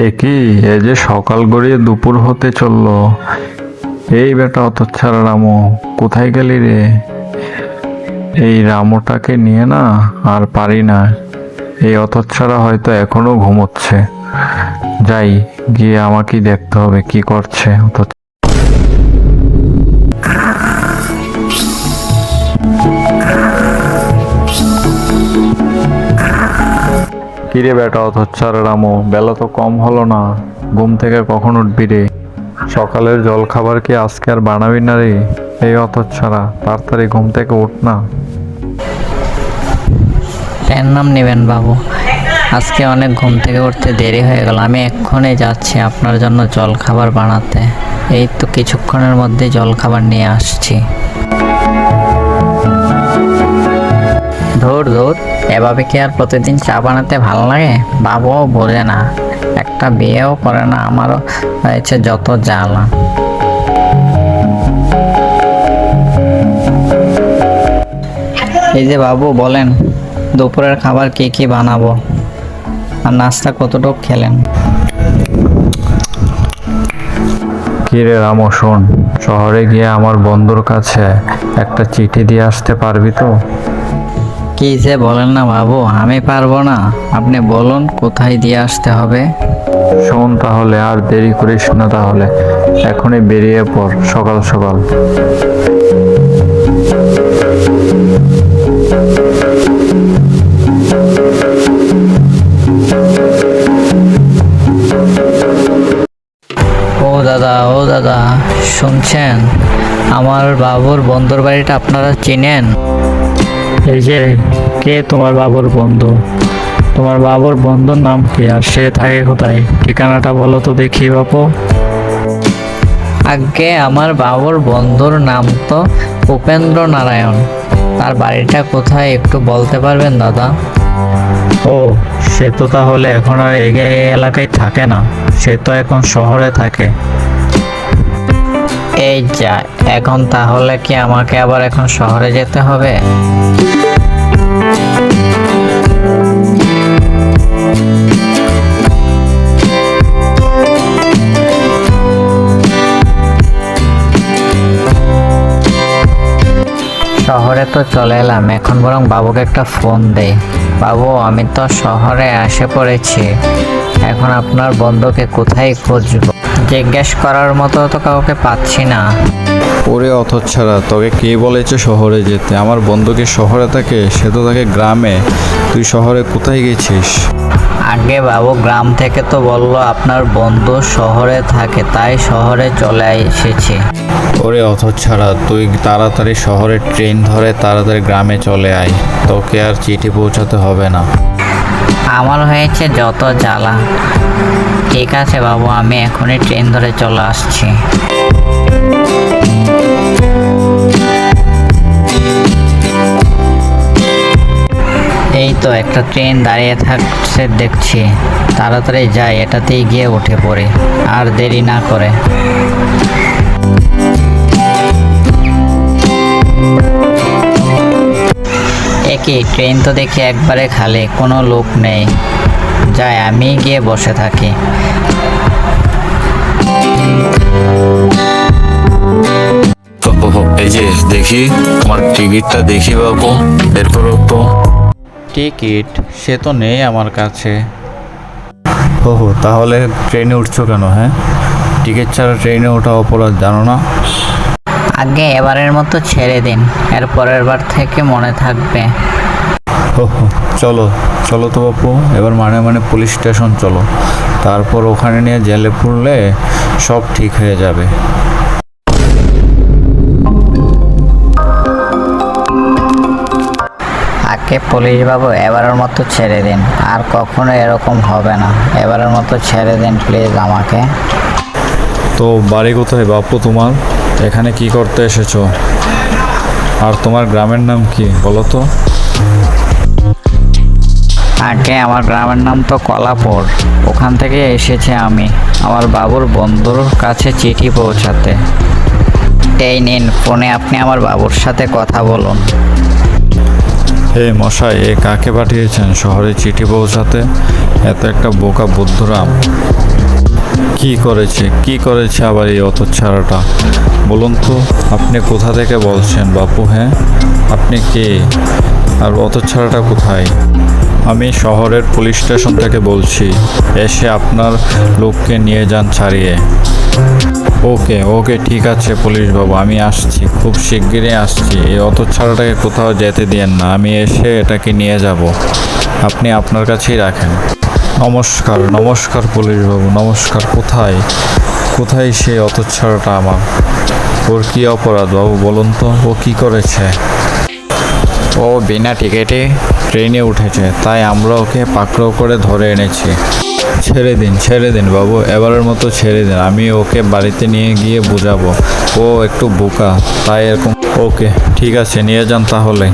এ কি, এ যে সকাল গড়িয়ে দুপুর হতে চললো। এই বেটা হতচ্ছাড়া রামু, কোথায় গেলি রে? এই রামুটাকে নিয়ে না আর পারি না। এই হতচ্ছাড়া হয়তো এখনো ঘুমোচ্ছে। যাই, গিয়ে আমাকেই দেখতে হবে কি করছে। কিরে বেটা হতচ্ছাড়া রামু, বেলা তো কম হলো না, ঘুম থেকে কখন উঠবি রে? সকালের জল খাবার কি আজকে আর বানাবি না রে? এই হতচ্ছাড়া, তাড়াতাড়ি ঘুম থেকে উঠ না। এর নাম নেবেন বাবু, আজকে অনেক ঘুম থেকে উঠতে দেরি হয়ে গেল। আমি এক্ষুনি যাচ্ছি আপনার জন্য জল খাবার বানাতে। এই তো কিছুক্ষণের মধ্যে জল খাবার নিয়ে আসছি। ধুর ধুর, এভাবে কি আর প্রতিদিন চা বানাতে ভালো লাগে? বাবুও বোঝে না, একটা বিয়েও করে না, আমারও হয়েছে যত জ্বালা। এই যে বাবু, বলেন দুপুরের খাবার কি কি বানাবো, আর নাস্তা কতটুকু খেলেন? কিরে রামু, শোন, শহরে গিয়ে আমার বন্ধুর কাছে একটা চিঠি দিয়ে আসতে পারবি তো? কি যে বলেন না বাবু, আমি পারবো না। আপনি বলুন কোথায় দিয়ে আসতে হবে। শোন তাহলে, আর দেরি করিস না, তাহলে এখনই বেরিয়ে পড় সকাল সকাল। ও দাদা, শুনছেন? আমার বাবুর বন্ধুর বাড়িটা আপনারা চিনেন? এই যে, কে তোমার বাবুর বন্ধু? তোমার বাবুর বন্ধুর নাম কি, আর সে থাকে কোথায়? ঠিকানাটা বলো তো দেখি বাপু। আগে আমার বাবুর বন্ধুর নাম তো উপেন্দ্র নারায়ণ। তার বাড়িটা কোথায় একটু বলতে পারবেন দাদা? ও, সে তো তাহলে এখন আর এই এলাকায় থাকে না, সে তো এখন শহরে থাকে। এই যা, এখন তাহলে কি আমাকে আবার এখন শহরে যেতে হবে? শহরে তো চলে এলাম, এখন বরং বাবুকে একটা ফোন দেই। বাবু, আমি তো শহরে এসে পড়েছি, এখন আপনার বন্ধুকে কোথায় খুঁজবো? জিজ্ঞেস করার মতো তো কাউকে পাচ্ছি না। ওরে হতচ্ছাড়া, তোকে কে বলেছে শহরে যেতে? আমার বন্ধুকে শহরে থাকে, সে তো থাকে গ্রামে। তুই শহরে কোথায় গেছিস? আগে বাবু, গ্রাম থেকে তো বললো আপনার বন্ধু শহরে থাকে, তাই শহরে চলে এসেছি। ওরে হতচ্ছাড়া, তুই তাড়াতাড়ি শহরে ট্রেন ধরে তাড়াতাড়ি গ্রামে চলে আয়, তোকে আর চিঠি পৌঁছাতে হবে না। আমার হয়েছে যত জ্বালা। ঠিক আছে বাবু, আমি এখনই ট্রেন ধরে চলে আসছি। এই তো একটা ট্রেন দাঁড়িয়ে থাকছে দেখছি, তাড়াতাড়ি যাই, এটাতেই গিয়ে উঠে পড়ি আর দেরি না করে। একই ট্রেন তো দেখি একবারে খালি, কোনো লোক নেই। যাই, আমি গিয়ে বসে থাকি। এই যে দেখি, তোমার টিকিটটা দেখি বাবু, বের করো তো। টিকিট সে তো নেই আমার কাছে। ওহো, তাহলে ট্রেনে উঠছো কেন? হ্যাঁ, টিকিট ছাড়া ট্রেনে ওঠা অপরাধ, জানো না? আগে এবারের মতো ছেড়ে দিন, এর পরের বার থেকে মনে থাকবে। ওহো, চলো চলো তো বাপু, এবার মানে পুলিশ স্টেশন চলো, তারপর ওখানে নিয়ে জেলে পুরলে সব ঠিক হয়ে যাবে। আগে পুলিশ বাবু, এবারের মতো ছেড়ে দিন, আর কখনো এরকম হবে না। এবারের মতো ছেড়ে দিন প্লিজ আমাকে। তো বাড়ি কোথায় বাপু তোমার? এখানে কি করতে এসেছো? আর তোমার গ্রামের নাম কি বলো তো? আগে আমার গ্রামের নাম তো কলাপুর, ওখান থেকে এসেছি আমি আমার বাবুর বন্ধুর কাছে চিঠি পৌঁছাতে। এই নিন ফোনে, আপনি আমার বাবুর সাথে কথা বলুন। হে মশাই, এ কাকে পাঠিয়েছেন শহরে চিঠি পৌঁছাতে? এত একটা বোকা বুদ্ধরাম, কি করেছে আবার এই হতচ্ছাড়াটা? বলুন তো আপনি কোথা থেকে বলছেন বাপু? হ্যাঁ, আপনি কে? আর হতচ্ছাড়াটা কোথায়? আমি শহরের পুলিশ স্টেশন থেকে বলছি। এসে আপনার লোককে নিয়ে যান ছাড়িয়ে। ওকে ওকে, ঠিক আছে পুলিশ বাবু, আমি আসছি, খুব শিগগিরই আসছি। এই হতচ্ছাড়াটাকে কোথাও যেতে দিয়েন না, আমি এসে এটাকে নিয়ে যাব। আপনি আপনার কাছেই রাখেন। নমস্কার নমস্কার পুলিশ বাবু, নমস্কার। কোথায় সেই হতচ্ছাড়াটা আমার? ওর কি অপরাধ বাবু বলুন তো, ও কি করেছে? ও বিনা টিকিটে ট্রেনে উঠেছে, তাই আমরা ওকে পাকড়াও করে ধরে এনেছি। ছেড়ে দিন বাবু, এবারের মতো ছেড়ে দিন। আমি ওকে বাড়িতে নিয়ে গিয়ে বোঝাবো। ও একটু বোকা, তাই এরকম। ওকে ঠিক আছে, নিয়ে যান তাহলে।